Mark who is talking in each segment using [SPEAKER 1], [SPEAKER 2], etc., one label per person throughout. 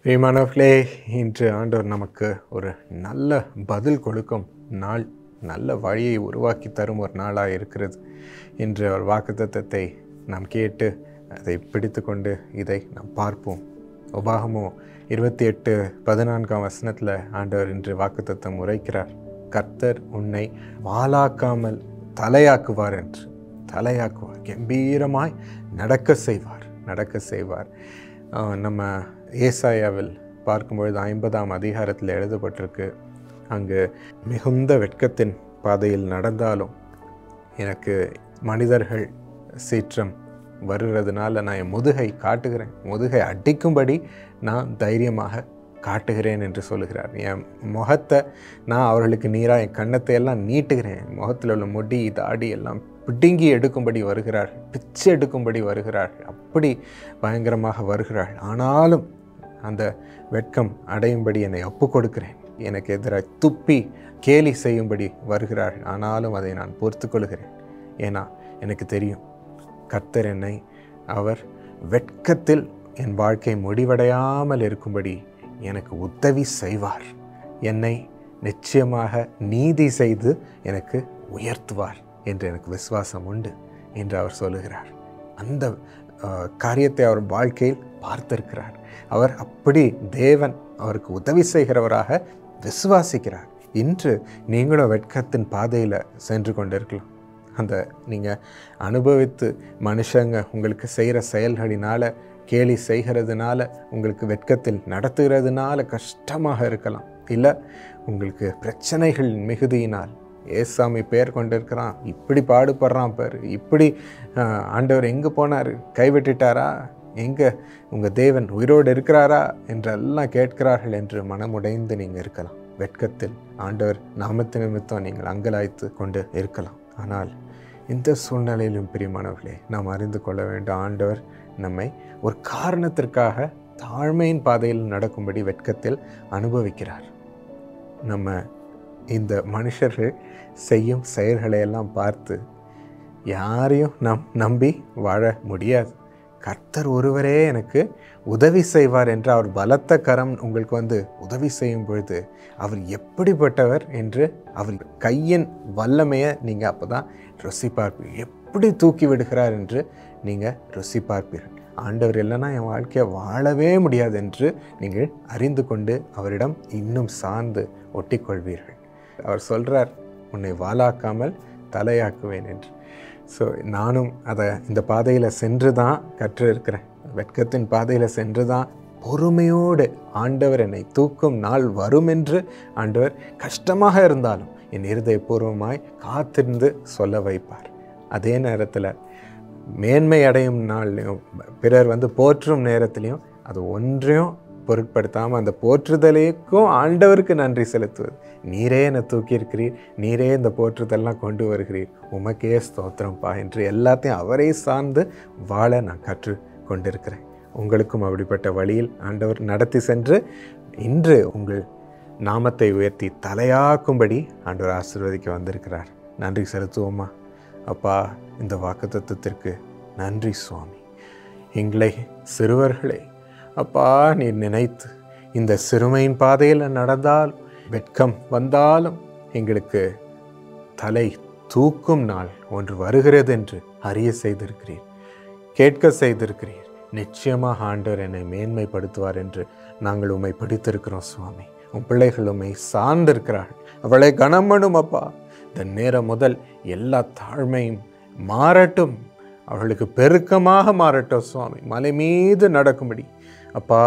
[SPEAKER 1] பிரியமானவர்களே, இன்று ஆண்டவர் நமக்கு ஒரு நல்ல பதில் கொடுக்கும் நாள், நல்ல வழியை உருவாக்கி தரும் ஒரு நாளாக இருக்கிறது. இன்று அவர் வாக்குத்தத்தத்தை நாம் கேட்டு அதை பிடித்து கொண்டு இதை நாம் பார்ப்போம். உபாகமம் 28:14 ஆண்டவர் இன்று வாக்குத்தத்தம் உரைக்கிறார். கர்த்தர் உன்னை வாலாக்காமல் தலையாக்குவார் என்று. தலையாக்குவார், கம்பீரமாய் நடக்க செய்வார். நம்ம ஏசாயாவில் பார்க்கும்பொழுது 50ஆம் அதிகாரத்தில் எழுதப்பட்டிருக்கு, அங்கு மிகுந்த வெட்கத்தின் பாதையில் நடந்தாலும் எனக்கு மனிதர்கள் சீற்றம் வருகிறதுனால நான் என் முதுகை காட்டுகிறேன், முதுகை அடிக்கும்படி நான் தைரியமாக காட்டுகிறேன் என்று சொல்லுகிறார். என் முகத்தை நான் அவர்களுக்கு நீராக என் கன்னத்தை எல்லாம் நீட்டுகிறேன். முகத்தில் உள்ள முடி தாடி எல்லாம் பிடுங்கி எடுக்கும்படி வருகிறார்கள், பிச்சை எடுக்கும்படி வருகிறார்கள், அப்படி பயங்கரமாக வருகிறார்கள். ஆனாலும் அந்த வெட்கம் அடையும்படி என்னை ஒப்பு கொடுக்கிறேன். எனக்கு எதிராக துப்பி கேலி செய்யும்படி வருகிறார்கள், ஆனாலும் அதை நான் பொறுத்து கொள்கிறேன். ஏன்னா எனக்கு தெரியும், கர்த்தர் என்னை அவர் வெட்கத்தில் என் வாழ்க்கை முடிவடையாமல் இருக்கும்படி எனக்கு உதவி செய்வார். என்னை நிச்சயமாக நீதி செய்து எனக்கு உயர்த்துவார் என்று எனக்கு விசுவாசம் உண்டு என்று அவர் சொல்லுகிறார். அந்த காரியத்தை அவர் வாழ்க்கையில் பார்த்திருக்கிறார். அவர் அப்படி தேவன் அவருக்கு உதவி செய்கிறவராக விசுவாசிக்கிறார். இன்று நீங்களும் வெட்கத்தின் பாதையில் சென்று கொண்டிருக்கலாம். அந்த நீங்கள் அனுபவித்து மனுஷங்க உங்களுக்கு செய்கிற செயல்களினால், கேலி செய்கிறதுனால, உங்களுக்கு வெட்கத்தில் நடத்துகிறதுனால கஷ்டமாக இருக்கலாம். இல்லை, உங்களுக்கு பிரச்சனைகள் மிகுதியினால், ஏசாமி பேர் கொண்டிருக்கிறான், இப்படி பாடுபடுறான் பேர், இப்படி ஆண்டவர் எங்கே போனார், கைவிட்டுட்டாரா, எங்கே உங்கள் தேவன் உயிரோடு இருக்கிறாரா என்றெல்லாம் கேட்கிறார்கள் என்று மனமுடைந்து நீங்கள் இருக்கலாம். வெட்கத்தில் ஆண்டவர் நாமத்து நிமித்தம் நீங்கள் அங்கலாய்த்து கொண்டு இருக்கலாம். ஆனால் இந்த சூழ்நிலையிலும் பிரியமானவர்களே, நாம் அறிந்து கொள்ள வேண்டும், ஆண்டவர் நம்மை ஒரு காரணத்திற்காக தாழ்மையின் பாதையில் நடக்கும்படி வெட்கத்தில் அனுபவிக்கிறார். நம்ம இந்த மனுஷர்கள் செய்யும் செயல்களை எல்லாம் பார்த்து யாரையும் நாம் நம்பி வாழ முடியாது. கர்த்தர் ஒருவரே எனக்கு உதவி செய்வார் என்று அவர் பலத்த கரம் உங்களுக்கு உதவி செய்யும் பொழுது அவர் எப்படிப்பட்டவர் என்று அவர் கையின் வல்லமையை நீங்கள் அப்போ தான் ருசி பார்ப்பீர்கள். எப்படி தூக்கி விடுகிறார் என்று நீங்கள் ருசி பார்ப்பீர்கள். ஆண்டவர் இல்லைன்னா என் வாழ்க்கையை வாழவே முடியாது என்று நீங்கள் அறிந்து கொண்டு அவரிடம் இன்னும் சார்ந்து ஒட்டிக்கொள்வீர்கள். அவர் சொல்கிறார், உன்னை வாலாக்காமல் தலையாக்குவேன் என்று. ஸோ நானும் இந்த பாதையில் சென்று தான் கற்றிருக்கிறேன். வெட்கத்தின் பாதையில் சென்று தான் பொறுமையோடு ஆண்டவர் என்னை தூக்கும் நாள் வரும் என்று ஆண்டவர் கஷ்டமாக இருந்தாலும் என் இருதயபூர்வமாய் காத்திருந்து சொல்ல வைப்பார். அதே நேரத்தில் மேன்மை அடையும் நாள்லையும், பிறர் போற்றும் நேரத்துலையும் அது ஒன்றையும் பொருட்படுத்தாமல் அந்த போற்றுதலுக்கும் ஆண்டவருக்கு நன்றி செலுத்துவது. நீரே என்னை தூக்கியிருக்கிறீர், நீரே இந்த போற்றுதெல்லாம் கொண்டு வருகிறீர், உமக்கே ஸ்தோத்திரம்பா என்று எல்லாத்தையும் அவரை சார்ந்து வாழ நான் கற்று கொண்டிருக்கிறேன். உங்களுக்கும் அப்படிப்பட்ட வழியில் ஆண்டவர் நடத்தி சென்று இன்று உங்கள் நாமத்தை உயர்த்தி தலையாக்கும்படி ஆண்டவர் ஆசீர்வதிக்க வந்திருக்கிறார். நன்றி செலுத்துவோமா? அப்பா, இந்த வாக்குத்தத்தத்திற்கு நன்றி சுவாமி. எங்களை சிறுவர்களை அப்பா நீர் நினைத்து இந்த சிறுமையின் பாதையில் நடந்தால், வெட்கம் வந்தாலும் எங்களுக்கு தலை தூக்கும் நாள் ஒன்று வருகிறது என்று அறிய செய்திருக்கிறீர், கேட்க செய்திருக்கிறீர். நிச்சயமாக ஆண்டவர் என்னை மேன்மைப்படுத்துவார் என்று நாங்கள் உம்மை பிடித்திருக்கிறோம் சுவாமி. உன் பிள்ளைகள் உம்மை சார்ந்திருக்கிறார்கள், அவளை கனம் பண்ணும் அப்பா. இந்த நேரம் முதல் எல்லா தாழ்மையும் மாறட்டும், அவர்களுக்கு பெருக்கமாக மாறட்டும் சுவாமி. மலை மீது நடக்கும்படி அப்பா,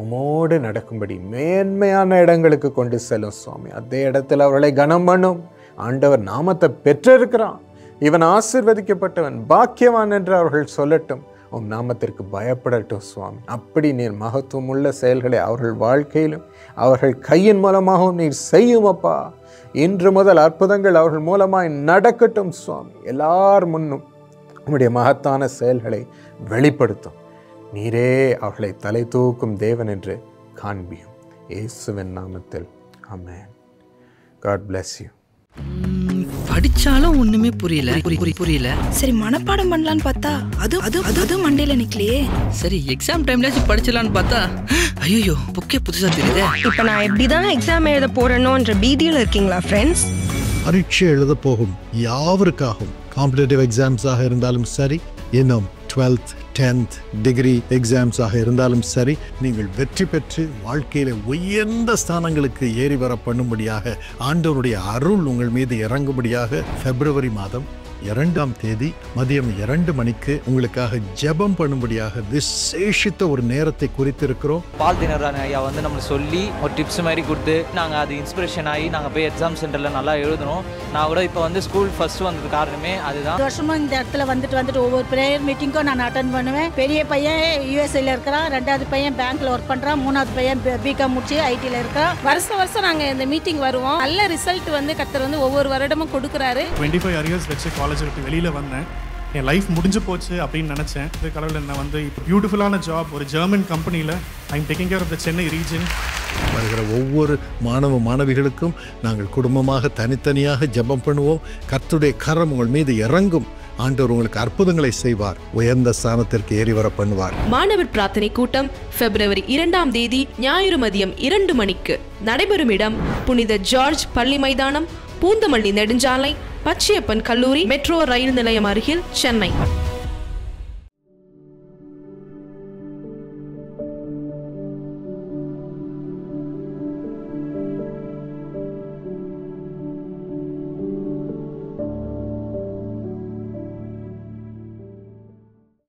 [SPEAKER 1] உமோடு நடக்கும்படி மேன்மையான இடங்களுக்கு கொண்டு செல்லும் சுவாமி. அதே இடத்துல அவர்களை கனம் பண்ணும். ஆண்டவர் நாமத்தை பெற்றிருக்கிறான், இவன் ஆசீர்வதிக்கப்பட்டவன், பாக்கியவான் என்று அவர்கள் சொல்லட்டும். உம் நாமத்திற்கு பயப்படட்டும் சுவாமி. அப்படி நீர் மகத்துவம் உள்ள செயல்களை அவர்கள் வாழ்க்கையிலும் அவர்கள் கையின் மூலமாகவும் நீர் செய்யும் அப்பா. இன்று முதல் அற்புதங்கள் அவர்கள் மூலமாய் நடக்கட்டும் சுவாமி. எல்லார் முன்னும் உம்முடைய மகத்தான செயல்களை வெளிப்படுத்தும். நீரே அவர்களை தலை தூக்கும் தேவன் என்று காண்பியும். இயேசுவின் நாமத்தில் ஆமென். God bless you.
[SPEAKER 2] படிச்சாலும் ஒண்ணுமே புரியல புரியல.
[SPEAKER 3] சரி மனப்பாடம் பண்ணலான்னு பார்த்தா அது மண்டையில நிக்கலையே.
[SPEAKER 2] சரி எக்ஸாம் டைம்லயாச்சும் படிச்சலான்னு பார்த்தா ஐயோ புக்கே புதுசா தெரியுதே.
[SPEAKER 4] இப்ப நான் எப்படிதான் எக்ஸாம் எழுத போறேனோன்ற பீதியில இருக்கீங்களா ஃப்ரெண்ட்ஸ்?
[SPEAKER 5] பரீட்சை எழுத போகும் யாவருக்காகவும் காம்படிட்டிவ் எக்ஸாம்ஸாக இருந்தாலும் சரி, இன்னும் 12th 10th டிகிரி எக்ஸாம்ஸாக இருந்தாலும் சரி, நீங்கள் வெற்றி பெற்று வாழ்க்கையில உயர்ந்த ஸ்தானங்களுக்கு ஏறி வர பண்ணும்படியாக ஆண்டவருடைய அருள் உங்கள் மீது இறங்கும்படியாக பிப்ரவரி மாதம் 2ஆம் தேதி மதியம் 2 மணிக்கு உங்களுக்காக ஜெபம் பண்ணும்படியாக விசேஷித்த ஒரு நேரத்தை குறித்திருக்கிறோம்.
[SPEAKER 6] பால் தினரான ஐயா வந்து நம்மளை சொல்லி ஒரு டிப்ஸ் மாதிரி கொடுத்து நாங்கள் அது இன்ஸ்பிரேஷன் ஆகி நாங்கள் போய் எக்ஸாம் சென்டரில் நல்லா எழுதணும். நான் கூட இப்போ வந்து ஸ்கூல் ஃபர்ஸ்ட் வந்தது காரணமே அதுதான்.
[SPEAKER 7] வருஷமும் இந்த இடத்துல வந்துட்டு ஒவ்வொரு ப்ரேயர் மீட்டிங்கும் நான் அட்டன் பண்ணுவேன். பெரிய பையன் யூஎஸ்ஏல இருக்கிறான், 2வது பையன் பேங்க்ல ஒர்க் பண்றான், 3வது பையன் பிகாம் முடிச்சு ஐடில இருக்கிறான்.
[SPEAKER 8] வருஷம் நாங்கள் இந்த மீட்டிங் வருவோம். நல்ல ரிசல்ட் வந்து கர்த்தர் வந்து ஒவ்வொரு வருடமும் கொடுக்குறாரு.
[SPEAKER 9] 25 இயர்ஸ் வச்சு காலேஜ் விட்டு வெளியில் வந்தேன். என் லைஃப் முடிஞ்சு போச்சு அப்படின்னு நினச்சேன். இது கடவுள் என்ன வந்து இப்போ பியூட்டிஃபுல்லான ஜாப் ஒரு ஜெர்மன் கம்பெனியில் I am taking care of the Chennai region.
[SPEAKER 5] வருகிற ஒவ்வொரு மாணவிகளுக்கும் நாங்கள் குடும்பமாக தனித்தனியாக ஜெபம் பண்ணுவோம். கர்த்தருடைய கரம் உங்கள் மீது இறங்கும். ஆண்டவர் உங்களுக்கு அற்புதங்களை செய்வார், உயர்ந்த ஸ்தானத்திற்கு ஏறி வர பண்ணுவார்.
[SPEAKER 10] மாணவர் பிரார்த்தனை கூட்டம் பிப்ரவரி 2ஆம் தேதி ஞாயிறு மதியம் 2 மணிக்கு நடைபெறும் இடம் புனித ஜார்ஜ் பள்ளி மைதானம், பூந்தமல்லி நெடுஞ்சாலை, பச்சையப்பன் கல்லூரி, மெட்ரோ ரயில் நிலையம் அருகில், சென்னை.